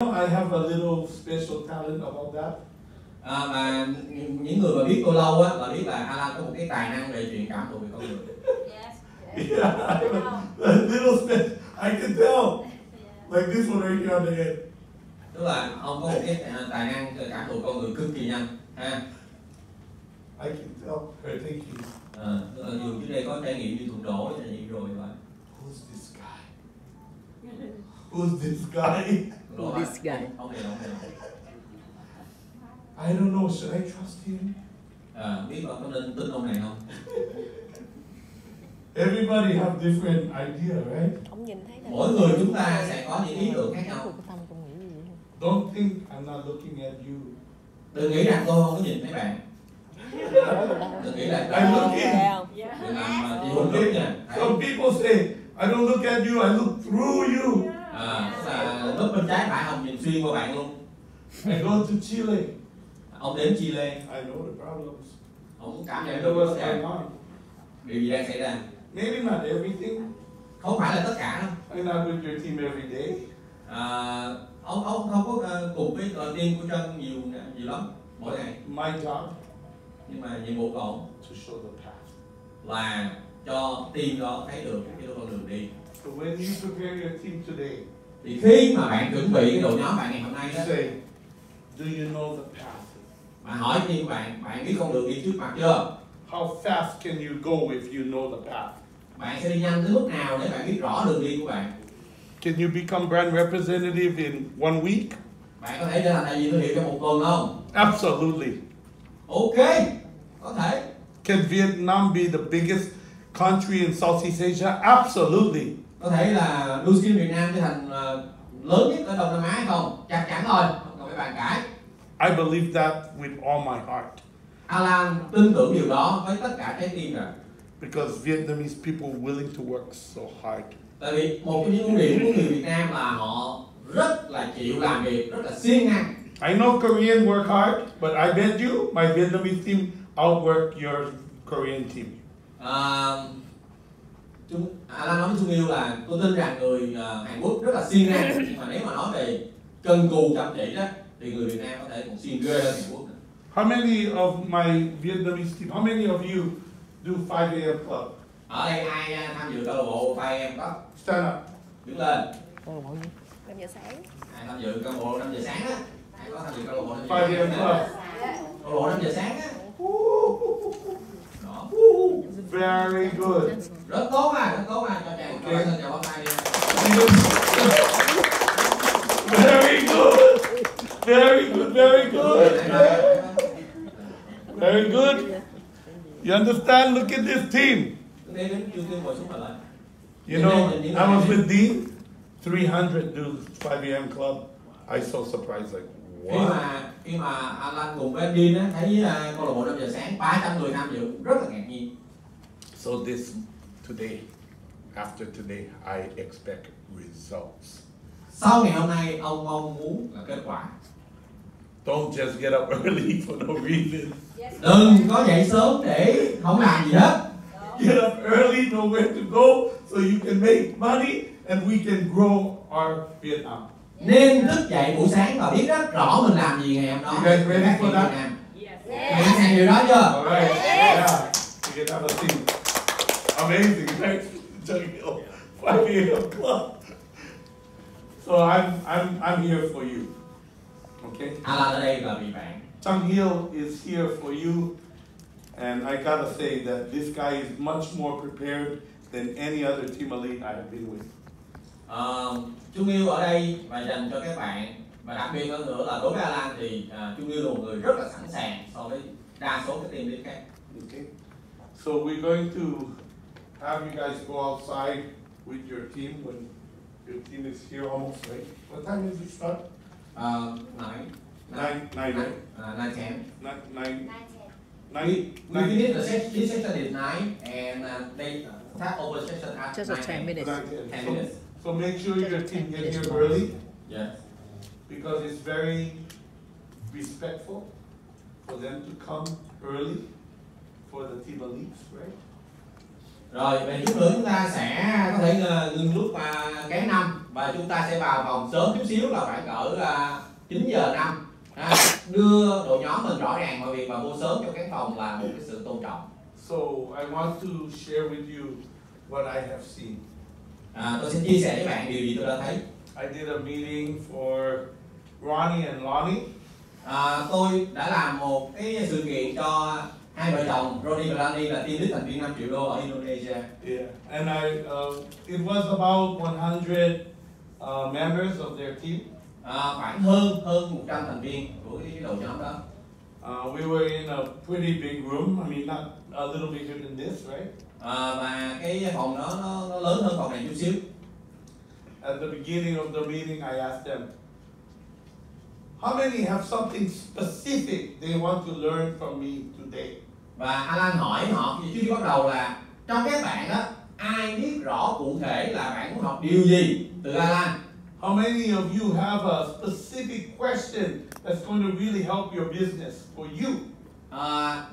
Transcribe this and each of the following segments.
I have a little special talent about that. Và những người mà biết tôi lâu á là biết là Alan có một cái tài năng về truyền cảm thụ về con người. Yeah, I have a little special. I can tell. Like this one right here on the head. Tức là ông có một cái tài năng cảm thụ con người cực kỳ nhanh. Ha. I can tell. Okay, thank you. Tức là dù trước đây có trải nghiệm như thùng đổ trải nghiệm rồi vậy. Who's this guy? Who's this guy? Who's this guy? Ông này. I don't know. Should I trust him? Biết ông có nên tin ông này không? Everybody have different idea, right? Mỗi người chúng ta sẽ có những ý tưởng khác nhau. Don't think I'm not looking at you. Đừng nghĩ rằng tôi không có nhìn thấy bạn. Đừng nghĩ là I'm looking. đừng làm gì không biết nha. Some people say I don't look at you, I look through you. Tức là lúc bên trái phải ông nhìn xuyên qua bạn luôn. I go to Chile. Ông đến Chile. I know the problems. Ông cảm nhận I được know what's going on. điều gì đang xảy ra. Maybe not everything. Không phải là tất cả đâu. I'm not with your team every day. Ông không có cùng với đội team của Trân nhiều lắm mỗi ngày. My job Nhưng mà nhiệm vụ của ông to show the path. là cho team đó thấy được cái con đường đi. So when you prepare your team today, Thì khi mà bạn chuẩn bị cái đội nhóm bạn ngày hôm nay đó, say, do you know the path? bạn hỏi team của bạn biết con đường đi trước mặt chưa? How fast can you go if you know the path? Bạn sẽ đi nhanh tới mức nào để bạn biết rõ đường đi của bạn? Can you become brand representative in one week? Bạn có thể trở thành đại diện thương hiệu trong một tuần không? Absolutely. Ok, có thể. Can Vietnam be the biggest country in Southeast Asia? Absolutely. Có thể là Nu Skin Việt Nam trở thành lớn nhất ở Đông Nam Á hay không? Chắc chắn thôi, không cần phải bàn cãi. I believe that with all my heart. Alan tin tưởng điều đó với tất cả trái tim rồi. Because Vietnamese people willing to work so hard. Tại vì một trong những ưu điểm của người Việt Nam là họ rất là chịu làm việc, rất là siêng năng. I know Korean work hard, but I bet you my Vietnamese team outwork your Korean team. Alan nói với Trung Yêu là tôi tin rằng người Hàn Quốc rất là siêng năng, nhưng mà nếu mà nói về cần cù chăm chỉ đó thì người Việt Nam có thể còn siêng ghê hơn Hàn Quốc. How many of my Vietnamese team? How many of you do 5 a.m. club? Ở đây ai tham dự câu lạc bộ 5am có? Stand up. Đứng lên. Câu lạc bộ gì? 5 giờ sáng. Ai tham dự câu lạc bộ 5 giờ sáng á? Ai có tham dự câu lạc bộ 5 giờ 5 a.m. club. Câu lạc bộ 5 giờ sáng á? Đó. Very good. Rất tốt à, cho chàng chào bóng tay đi. Very good. Very good. Very good. Very good. You understand? Look at this team. You know, I was with Dean. 300 do 5 a.m. club. I so surprised, like, wow. Khi mà Alan cùng với anh Dean á thấy câu lạc bộ 5 giờ sáng 300 người tham dự, rất là ngạc nhiên. So today, after today, I expect results. Sau ngày hôm nay, ông mong muốn là kết quả. Don't just get up early for no reason. Đừng có dậy sớm để không làm gì hết. Get up early, know where to go, so you can make money and we can grow our Vietnam. Nên thức dậy buổi sáng và biết rất rõ mình làm gì ngày hôm đó. You guys ready for that? Bạn sẵn sàng điều đó chưa? Alright, yeah. We can have a team. Amazing, right? 5 a.m. club. So I'm here for you. Okay? Alan ở đây là vì bạn. Chung Hill is here for you. And I gotta say that this guy is much more prepared than any other team elite I have been with. Trung Yêu ở đây và dành cho các bạn, và đặc biệt hơn nữa là đối với Alan thì Trung Yêu là một người rất là sẵn sàng so với đa số các team elite khác. Okay. So we're going to have you guys go outside with your team when your team is here almost, right? What time does it start? 9, right? 9:10. 9. We finish this session at 9 and they start over session at Just 10 minutes. 10 minutes. So make sure your team get here early. Yes. Because it's very respectful for them to come early for the team elites, right? Rồi, về chút nữa chúng ta sẽ có thể ngừng lúc kém 5 và chúng ta sẽ vào phòng sớm chút xíu là khoảng cỡ 9 giờ 5. Đưa đội nhóm mình rõ ràng mọi việc và vô sớm cho cái phòng là một cái sự tôn trọng. So I want to share with you what I have seen. Tôi sẽ chia sẻ với bạn điều gì tôi đã thấy. I did a meeting for Ronnie and Lonnie. Tôi đã làm một cái sự kiện cho hai vợ chồng Ronnie và Lonnie là team lead thành viên 5 triệu đô ở Indonesia. Yeah, and it was about 100 members of their team. Khoảng hơn 100 thành viên của cái đội nhóm đó. We were in a pretty big room. I mean, not a little bigger than this, right? Và cái phòng đó nó lớn hơn phòng này chút xíu. At the beginning of the meeting, I asked them, how many have something specific they want to learn from me today? Và Alan hỏi họ trước khi bắt đầu là trong các bạn đó ai biết rõ cụ thể là bạn muốn học điều gì từ Alan? How many of you have a specific question that's going to really help your business for you?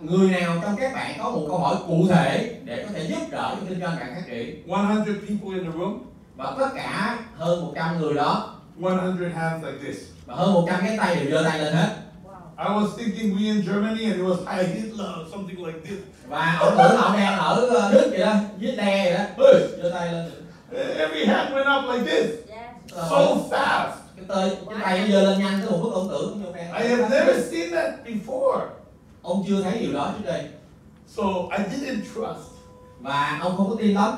Người nào trong các bạn có một câu hỏi cụ thể để có thể giúp đỡ cho kinh doanh bạn phát triển? 100 people in the room. Và tất cả hơn 100 người đó, 100 hands like this. và hơn 100 cái tay đều giơ tay lên hết. I was thinking we in Germany and it was Heil Hitler or something like this. Và ông tưởng ông đang ở Đức vậy đó, Hitler vậy đó, giơ tay lên. Every hand went up like this. So fast. Cái tay nó giơ lên nhanh tới một mức ông tưởng như đang. I have never seen that before. Ông chưa thấy điều đó trước đây. So I didn't trust. Và ông không có tin lắm.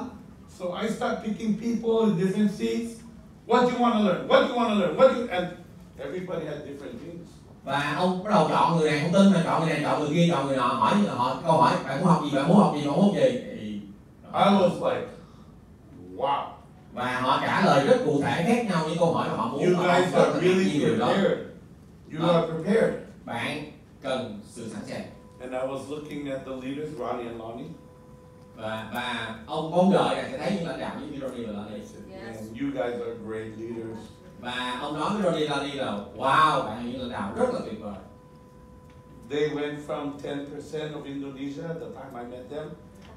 So I start picking people in different seats. What you want to learn? What you want to learn? And everybody had different things. Và ông bắt đầu chọn người này không tin, mà chọn người này, chọn người kia, chọn người nọ, hỏi họ câu hỏi bạn muốn học gì, bạn muốn học gì, bạn muốn học gì. Thì I was like, wow. Và họ trả lời rất cụ thể khác nhau những câu hỏi mà họ muốn. You guys are really prepared. You are prepared. Bạn cần sự sẵn sàng. And I was looking at the leaders, Ronnie and Lonnie. Và ông mong đợi là sẽ thấy những lãnh đạo như Ronnie và Lonnie. And you guys are great leaders. Và ông nói với Ronnie và Lonnie là wow, bạn là những lãnh đạo rất là tuyệt vời. They went from 10% of Indonesia at the time I met them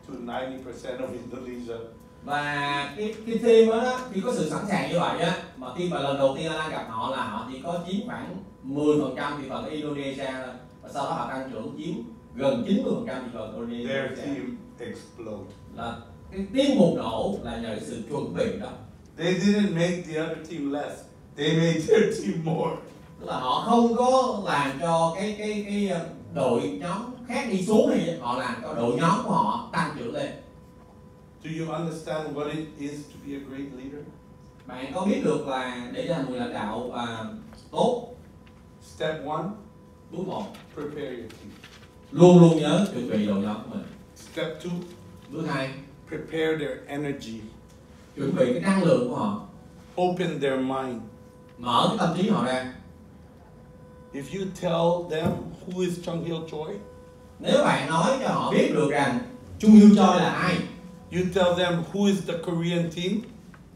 to 90% of Indonesia. Và cái team đó khi có sự sẵn sàng như vậy á, mà khi mà lần đầu tiên Alan gặp họ là họ chỉ có chiếm khoảng 10% thị phần ở Indonesia thôi, và sau đó họ tăng trưởng chiếm gần 90% thị phần ở Indonesia. Their team explode. Là cái team bùng nổ là nhờ cái sự chuẩn bị đó. They didn't make the other team less. They made their team more. Tức là họ không có làm cho cái đội nhóm khác đi xuống, thì họ làm cho đội nhóm của họ tăng trưởng lên. Do you understand what it is to be a great leader? Bạn có biết được là để trở thành một lãnh đạo tốt? Step 1, Bước 1, prepare your team. luôn luôn nhớ chuẩn bị đội nhóm của mình. Step 2, Bước 2, prepare their energy. chuẩn bị cái năng lượng của họ. Open their mind. Mở cái tâm trí họ ra. If you tell them who is Chung Hill Choi, Nếu bạn nói cho họ biết được rằng Chung Hill Choi là ai, you tell them who is the Korean team,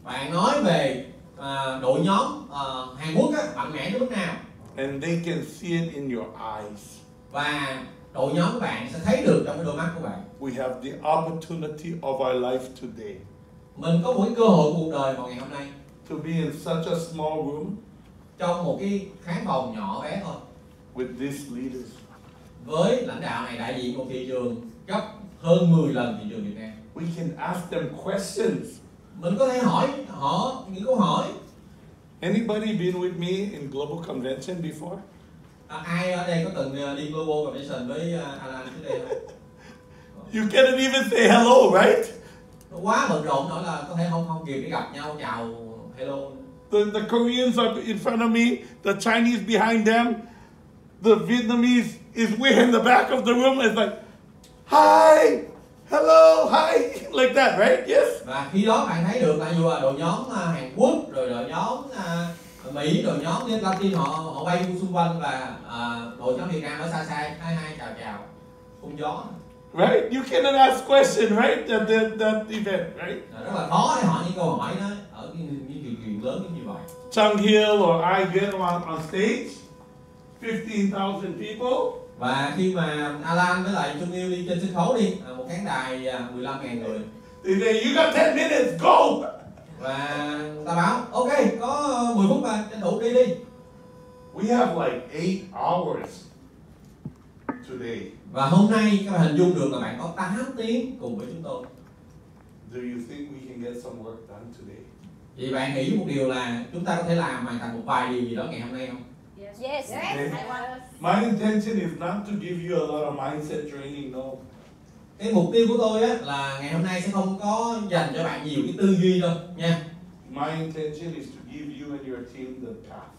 bạn nói về đội nhóm Hàn Quốc á, mạnh mẽ đến mức nào, and they can see it in your eyes. và đội nhóm của bạn sẽ thấy được trong cái đôi mắt của bạn. We have the opportunity of our life today Mình có một cái cơ hội cuộc đời vào ngày hôm nay to be in such a small room trong một cái khán phòng nhỏ bé thôi, with these leaders. với lãnh đạo này đại diện một thị trường gấp hơn 10 lần thị trường Việt Nam. We can ask them questions. Mình có thể hỏi họ những câu hỏi. Anybody been with me in Global Convention before? Ai ở đây có từng đi Global Convention với Alan trước đây không? You cannot even say hello, right? Nó quá bận rộn nói là có thể không kịp để gặp nhau chào hello. The Koreans are in front of me, the Chinese behind them, the Vietnamese is way in the back of the room. It's like, hi, hello, hi, like that, right? Yes. Và khi đó bạn thấy được là dù là đội nhóm Hàn Quốc, rồi đội nhóm Mỹ, đội nhóm Latin họ bay xung quanh, và đội nhóm Việt Nam ở xa xa hai chào phun gió. Right? You cannot ask questions, right? At that event, right? Rất là khó để hỏi những câu hỏi đó ở những sự kiện lớn như vậy. Chung Hill or I get on stage, 15,000 people. Và khi mà Alan với lại Chung Hill đi trên sân khấu đi, một khán đài 15.000 người. They say, you got 10 minutes, go! Và ta báo ok có 10 phút mà tranh thủ đi đi. We have like 8 hours today. Và hôm nay các bạn hình dung được là bạn có 8 tiếng cùng với chúng tôi. Do you think we can get some work done today? Vậy bạn nghĩ một điều là chúng ta có thể làm hoàn thành một vài điều gì đó ngày hôm nay không? Yes. Okay. My intention is not to give you a lot of mindset training, no. Cái mục tiêu của tôi á là ngày hôm nay sẽ không có dành cho bạn nhiều cái tư duy đâu nha. My intention is to give you and your team the path.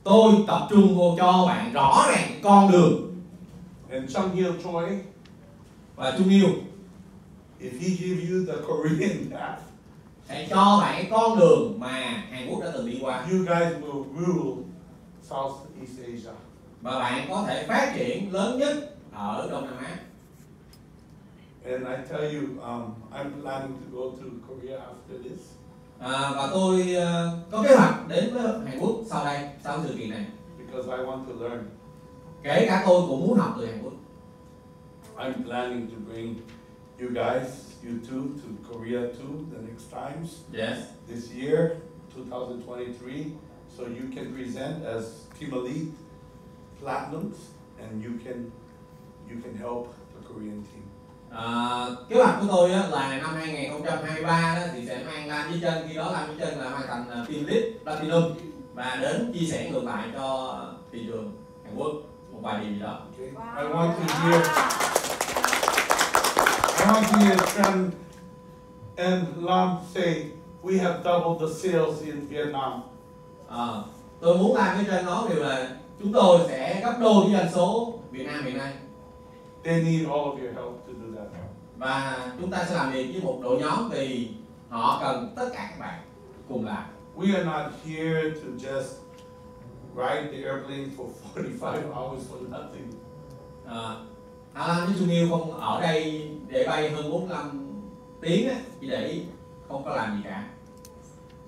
Tôi tập trung vô cho bạn rõ ràng con đường. And Chung Hill Choi, Và Trung yêu if he give you the Korean path, sẽ cho bạn cái con đường mà Hàn Quốc đã từng đi qua. you guys will rule Southeast Asia. Và bạn có thể phát triển lớn nhất ở Đông Nam Á. And I tell you, I'm planning to go to Korea after this. Và tôi có kế hoạch đến với Hàn Quốc sau đây, sau sự kiện này. Because I want to learn. Kể cả tôi cũng muốn học từ Hàn Quốc. I'm planning to bring you guys, you two, to Korea too the next times. Yes. This year, 2023, so you can present as Team Elite Platinums, and you can help the Korean team. Kế hoạch của tôi á, là năm 2023 đó, thì sẽ mang Lam Chí Chân, khi đó Lam Chí Chân là hoàn thành Team Elite Platinum và đến chia sẻ ngược lại cho thị trường Hàn Quốc một vài điều gì đó. Okay? I want to hear Trần and Lam say we have doubled the sales in Vietnam. Tôi muốn Lam Chí Chân nói điều là chúng tôi sẽ gấp đôi cái doanh số Việt Nam hiện nay. They need all of your help to do that. Và chúng ta sẽ làm việc với một đội nhóm vì họ cần tất cả các bạn cùng làm. We are not here to just ride the airplane for 45 hours for nothing. Alan với Trung Yêu không ở đây để bay hơn 45 tiếng á, chỉ để không có làm gì cả.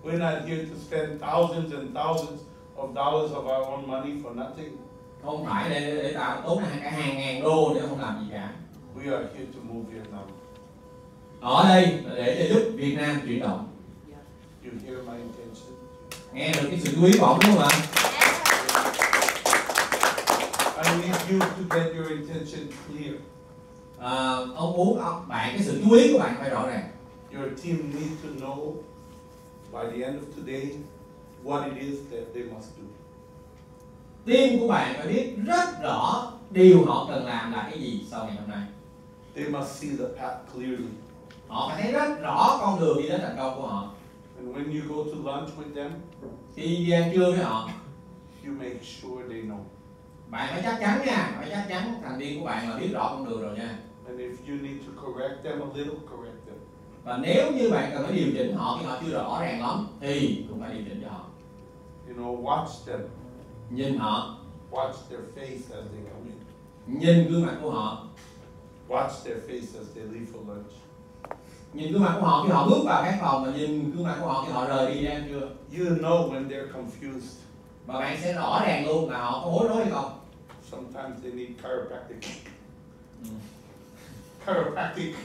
We're not here to spend thousands and thousands of dollars of our own money for nothing. Không phải để tạo tốn cả hàng ngàn đô để không làm gì cả. We are here to move Vietnam. Ở đây là để cho giúp Việt Nam chuyển động. You hear my intention? Nghe được cái sự chú ý của ông đúng không ạ? I need you to get your intention clear. Ông muốn bạn cái sự chú ý của bạn phải rõ ràng. Your team needs to know by the end of today what it is that they must do. Team của bạn phải biết rất rõ điều họ cần làm là cái gì sau ngày hôm nay. They must see the path clearly. Họ phải thấy rất rõ con đường đi đến thành công của họ. And when you go to lunch with them, Khi đi ăn trưa với họ, you make sure they know. bạn phải chắc chắn nha, phải chắc chắn thành viên của bạn là biết rõ con đường rồi nha. And if you need to correct them a little, correct them. Và nếu như bạn cần phải điều chỉnh họ khi họ chưa rõ ràng lắm thì cũng phải điều chỉnh cho họ. You know, watch them. Nhìn họ, Watch their face as they come in. nhìn gương mặt của họ, Watch their face as they leave for lunch. nhìn gương mặt của họ khi họ bước vào khán phòng và nhìn gương mặt của họ khi họ rời đi ăn trưa. You know when they're confused. Và bạn sẽ rõ ràng luôn là họ có bối rối hay không. Sometimes they need chiropractic. Chiropractic.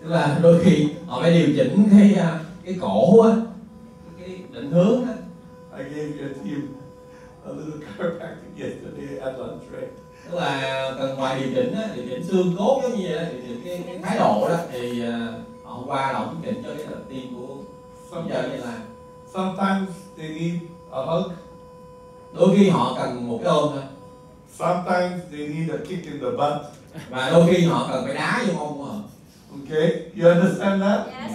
Tức là đôi khi họ phải điều chỉnh cái cổ á, cái định hướng á. I gave your team a little chiropractic yesterday at lunch, right? Tức là cần ngoài điều chỉnh á, điều chỉnh xương cốt giống như vậy đó, điều chỉnh cái thái độ đó thì hôm qua là ông chỉnh cho cái team của giờ như là Sometimes they need a hug. đôi khi họ cần một cái ôm thôi. Sometimes they need a kick in the butt. Và đôi khi họ cần phải đá vô mông của họ. Okay, you understand that? Yes.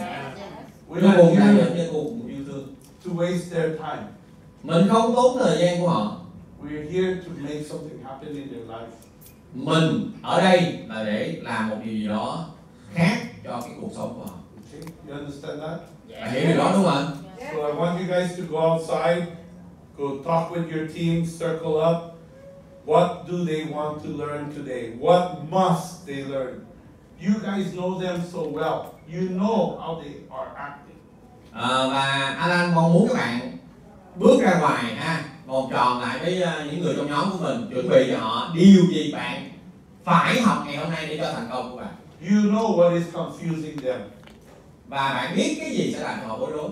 We're Nó not cùng đại here diện cho cùng yêu thương. to waste their time. Mình không tốn thời gian của họ. We're here to make something happen in their life. Mình ở đây là để làm một điều gì đó khác cho cái cuộc sống của họ. Okay, you understand that? Bạn hiểu điều đó đúng không ạ? So I want you guys to go outside, go talk with your team, circle up. What do they want to learn today? What must they learn? You guys know them so well. You know how they are acting. Và Alan mong muốn các bạn bước ra ngoài vòng tròn lại với những người trong nhóm của mình, chuẩn bị cho họ điều gì bạn phải học ngày hôm nay để cho thành công của bạn. You know what is confusing them. và bạn biết cái gì sẽ làm cho họ bối rối.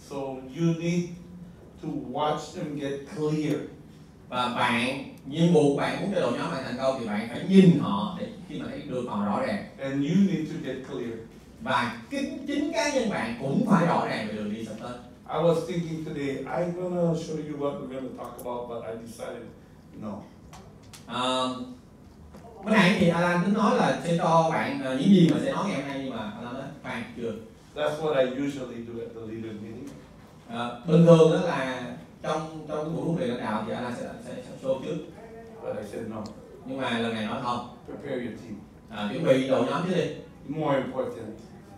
So you need to watch them get clear. Và nhiệm vụ của bạn muốn cho đội nhóm bạn thành công thì bạn phải nhìn họ để khi mà thấy được họ rõ ràng. And you need to get clear. Và chính cá nhân bạn cũng phải rõ ràng về đường đi sắp tới. I was thinking today, I'm gonna show you what we're gonna talk about, but I decided no. Bữa nãy thì Alan tính nói là sẽ cho bạn những gì mà sẽ nói ngày hôm nay, nhưng mà Alan nói khoan chưa. That's what I usually do at the leader meeting. Bình thường đó là trong cái buổi huấn luyện lãnh đạo thì Alan sẽ show trước. But I said no. Nhưng mà lần này nói không. Prepare your team. Chuẩn bị đội nhóm trước đi. More important.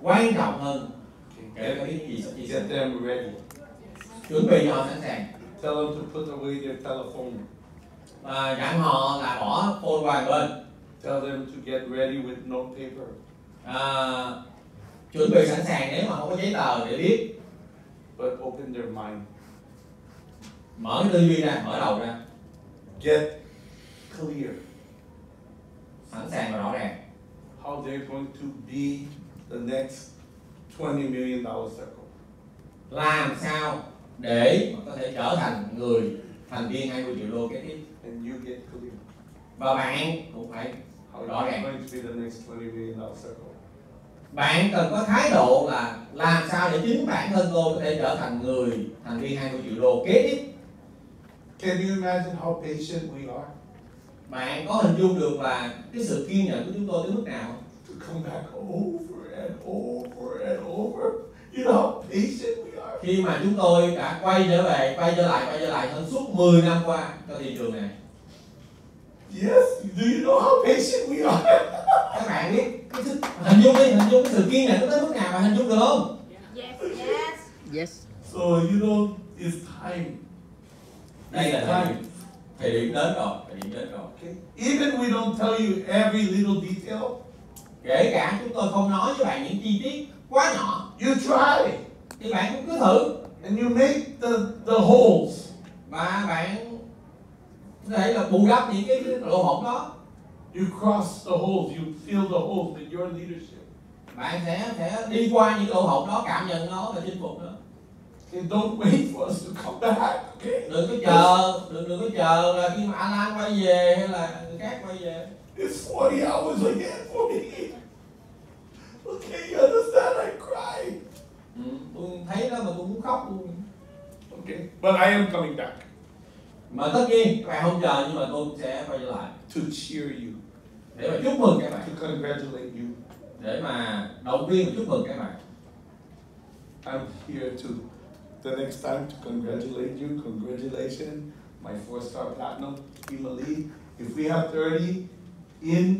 Quan trọng hơn. Okay. Kể cả biết gì sắp chia sẻ. Get them ready. Chuẩn bị cho họ sẵn sàng. Tell them to put away their telephone. Dặn họ là bỏ phone qua một bên. Tell them to get ready with note paper. Chuẩn bị sẵn sàng nếu mà không có giấy tờ để viết. But open their mind. Mở cái tư duy ra, mở đầu ra. Get clear. Sẵn sàng và rõ ràng. How they're going to be the next $20 million circle. Làm sao để mà có thể trở thành người thành viên 20 triệu đô kế tiếp. And you get clear. Và bạn cũng phải How rõ you're ràng. going to be the next $20 million circle. Bạn cần có thái độ là làm sao để chính bản thân tôi có thể trở thành người thành viên 20 triệu đô kế tiếp. Can you imagine how patient we are? Bạn có hình dung được là cái sự kiên nhẫn của chúng tôi đến mức nào? To come back over and over and over. You know how patient we are? Khi mà chúng tôi đã quay trở lại hơn suốt 10 năm qua cho thị trường này. Yes, do you know how patient we are? Các bạn biết cái sự hình dung cái sự kiên nhẫn tới mức nào mà hình dung được không? Yes. Yes. So you know, it's time. Đây là It's time. thời điểm đến rồi. Okay. Even we don't tell you every little detail. Kể cả chúng tôi không nói với bạn những chi tiết quá nhỏ, You try thì bạn cũng cứ thử and you make the holes. và bạn có thể là bù đắp những cái lỗ hổng đó. You cross the holes. You fill the holes with your leadership. Bạn sẽ đi qua những lỗ hổng đó, cảm nhận nó và chinh phục nó. Okay, don't wait for us to come back. Okay. Đừng có chờ là khi mà Alan quay về hay là người khác quay về. It's 40 hours again for me. Okay, you understand? I cry. Tôi thấy đó mà tôi muốn khóc luôn. Okay, but I am coming back Mà tất nhiên các bạn không chờ, nhưng mà tôi cũng sẽ quay trở lại to cheer you, để mà chúc mừng các bạn, to congratulate you. để mà động viên và chúc mừng các bạn. I'm here to the next time to congratulate you. Congratulations, my 4-star platinum team lead. If we have 30 in